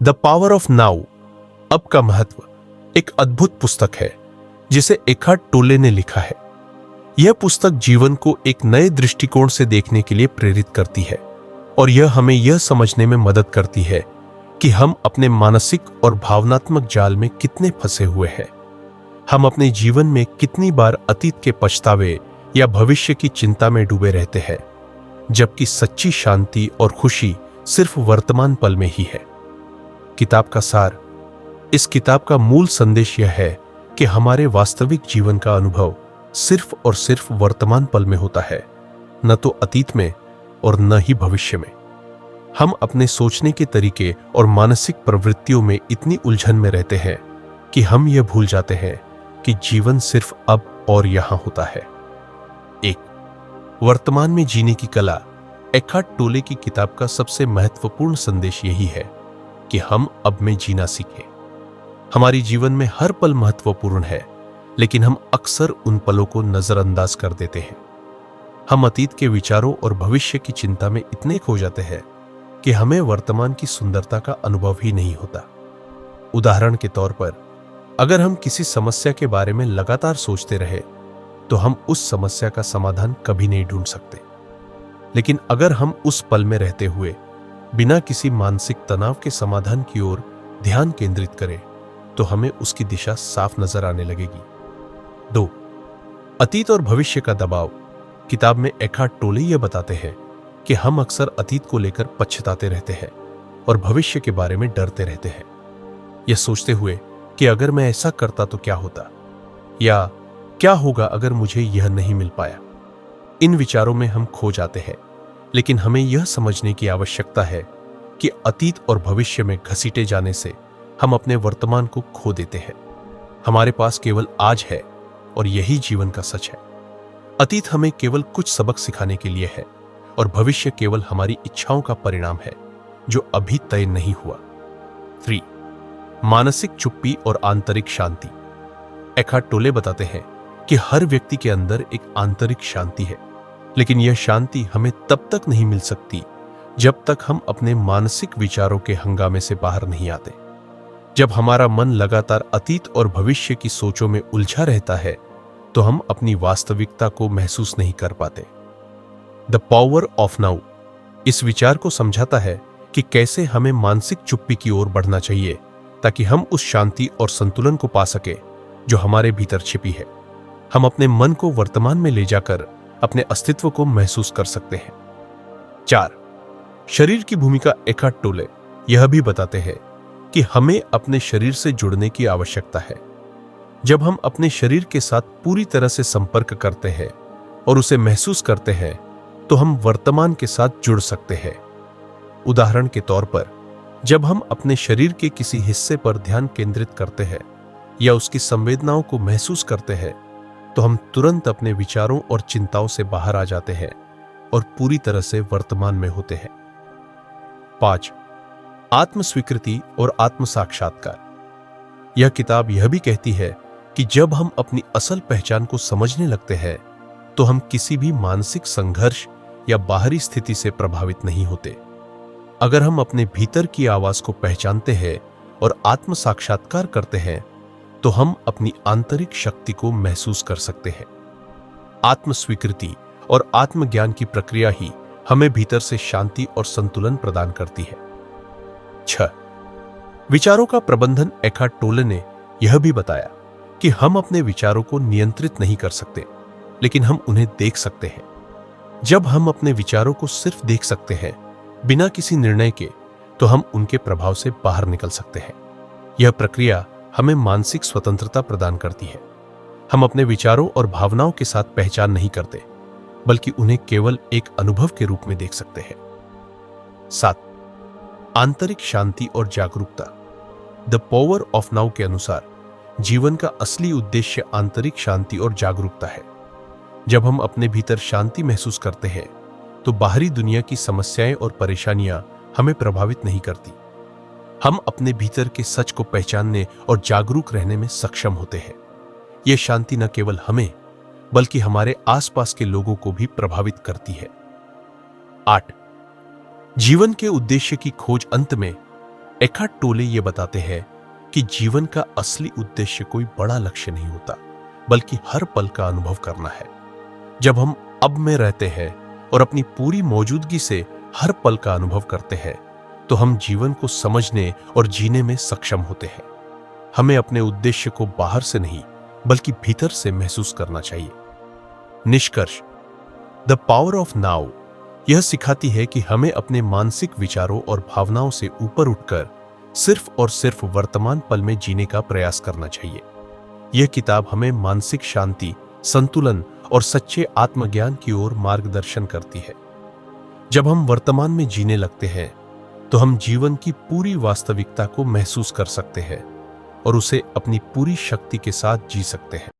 The power of now, अब का महत्व, एक अद्भुत पुस्तक है जिसे एखार्ट टोले ने लिखा है। यह पुस्तक जीवन को एक नए दृष्टिकोण से देखने के लिए प्रेरित करती है और यह हमें यह समझने में मदद करती है कि हम अपने मानसिक और भावनात्मक जाल में कितने फंसे हुए हैं। हम अपने जीवन में कितनी बार अतीत के पछतावे या भविष्य की चिंता में डूबे रहते हैं, जबकि सच्ची शांति और खुशी सिर्फ वर्तमान पल में ही है। किताब का सार, इस किताब का मूल संदेश यह है कि हमारे वास्तविक जीवन का अनुभव सिर्फ और सिर्फ वर्तमान पल में होता है, न तो अतीत में और न ही भविष्य में। हम अपने सोचने के तरीके और मानसिक प्रवृत्तियों में इतनी उलझन में रहते हैं कि हम यह भूल जाते हैं कि जीवन सिर्फ अब और यहां होता है। वर्तमान में जीने की कला, एखार्ट टोले की किताब का सबसे महत्वपूर्ण संदेश यही है कि हम अब में जीना सीखें। हमारी जीवन में हर पल महत्वपूर्ण है, लेकिन हम अक्सर उन पलों को नजरअंदाज कर देते हैं। हम अतीत के विचारों और भविष्य की चिंता में इतने खो जाते हैं कि हमें वर्तमान की सुंदरता का अनुभव ही नहीं होता। उदाहरण के तौर पर, अगर हम किसी समस्या के बारे में लगातार सोचते रहे तो हम उस समस्या का समाधान कभी नहीं ढूंढ सकते। लेकिन अगर हम उस पल में रहते हुए बिना किसी मानसिक तनाव के समाधान की ओर ध्यान केंद्रित करें तो हमें उसकी दिशा साफ नजर आने लगेगी। 2. अतीत और भविष्य का दबाव। किताब में एखार्ट टोले यह बताते हैं कि हम अक्सर अतीत को लेकर पछताते रहते हैं और भविष्य के बारे में डरते रहते हैं, यह सोचते हुए कि अगर मैं ऐसा करता तो क्या होता, या क्या होगा अगर मुझे यह नहीं मिल पाया। इन विचारों में हम खो जाते हैं, लेकिन हमें यह समझने की आवश्यकता है कि अतीत और भविष्य में घसीटे जाने से हम अपने वर्तमान को खो देते हैं। हमारे पास केवल आज है और यही जीवन का सच है। अतीत हमें केवल कुछ सबक सिखाने के लिए है और भविष्य केवल हमारी इच्छाओं का परिणाम है जो अभी तय नहीं हुआ। 3. मानसिक चुप्पी और आंतरिक शांति। एखार्ट टोले बताते हैं कि हर व्यक्ति के अंदर एक आंतरिक शांति है, लेकिन यह शांति हमें तब तक नहीं मिल सकती जब तक हम अपने मानसिक विचारों के हंगामे से बाहर नहीं आते। जब हमारा मन लगातार अतीत और भविष्य की सोचों में उलझा रहता है तो हम अपनी वास्तविकता को महसूस नहीं कर पाते। द पावर ऑफ नाउ इस विचार को समझाता है कि कैसे हमें मानसिक चुप्पी की ओर बढ़ना चाहिए ताकि हम उस शांति और संतुलन को पा सके जो हमारे भीतर छिपी है। हम अपने मन को वर्तमान में ले जाकर अपने अस्तित्व को महसूस कर सकते हैं। 4. शरीर की भूमिका। एखार्ट टोले यह भी बताते हैं कि हमें अपने शरीर से जुड़ने की आवश्यकता है। जब हम अपने शरीर के साथ पूरी तरह से संपर्क करते हैं और उसे महसूस करते हैं तो हम वर्तमान के साथ जुड़ सकते हैं। उदाहरण के तौर पर, जब हम अपने शरीर के किसी हिस्से पर ध्यान केंद्रित करते हैं या उसकी संवेदनाओं को महसूस करते हैं तो हम तुरंत अपने विचारों और चिंताओं से बाहर आ जाते हैं और पूरी तरह से वर्तमान में होते हैं। 5. आत्म स्वीकृति और आत्म साक्षात्कार। यह किताब यह भी कहती है कि जब हम अपनी असल पहचान को समझने लगते हैं तो हम किसी भी मानसिक संघर्ष या बाहरी स्थिति से प्रभावित नहीं होते। अगर हम अपने भीतर की आवाज को पहचानते हैं और आत्म साक्षात्कार करते हैं तो हम अपनी आंतरिक शक्ति को महसूस कर सकते हैं। आत्म स्वीकृति और आत्मज्ञान की प्रक्रिया ही हमें भीतर से शांति और संतुलन प्रदान करती है। 6. विचारों का प्रबंधन। एखार्ट टोले ने यह भी बताया कि हम अपने विचारों को नियंत्रित नहीं कर सकते, लेकिन हम उन्हें देख सकते हैं। जब हम अपने विचारों को सिर्फ देख सकते हैं बिना किसी निर्णय के, तो हम उनके प्रभाव से बाहर निकल सकते हैं। यह प्रक्रिया हमें मानसिक स्वतंत्रता प्रदान करती है। हम अपने विचारों और भावनाओं के साथ पहचान नहीं करते, बल्कि उन्हें केवल एक अनुभव के रूप में देख सकते हैं। 7. आंतरिक शांति और जागरूकता। द पावर ऑफ नाउ के अनुसार जीवन का असली उद्देश्य आंतरिक शांति और जागरूकता है। जब हम अपने भीतर शांति महसूस करते हैं तो बाहरी दुनिया की समस्याएं और परेशानियां हमें प्रभावित नहीं करती। हम अपने भीतर के सच को पहचानने और जागरूक रहने में सक्षम होते हैं। यह शांति न केवल हमें बल्कि हमारे आसपास के लोगों को भी प्रभावित करती है। 8. जीवन के उद्देश्य की खोज। अंत में एखार्ट टोले ये बताते हैं कि जीवन का असली उद्देश्य कोई बड़ा लक्ष्य नहीं होता, बल्कि हर पल का अनुभव करना है। जब हम अब में रहते हैं और अपनी पूरी मौजूदगी से हर पल का अनुभव करते हैं, तो हम जीवन को समझने और जीने में सक्षम होते हैं। हमें अपने उद्देश्य को बाहर से नहीं, बल्कि भीतर से महसूस करना चाहिए। निष्कर्ष, द पावर ऑफ नाउ यह सिखाती है कि हमें अपने मानसिक विचारों और भावनाओं से ऊपर उठकर सिर्फ और सिर्फ वर्तमान पल में जीने का प्रयास करना चाहिए। यह किताब हमें मानसिक शांति, संतुलन और सच्चे आत्मज्ञान की ओर मार्गदर्शन करती है। जब हम वर्तमान में जीने लगते हैं, तो हम जीवन की पूरी वास्तविकता को महसूस कर सकते हैं और उसे अपनी पूरी शक्ति के साथ जी सकते हैं।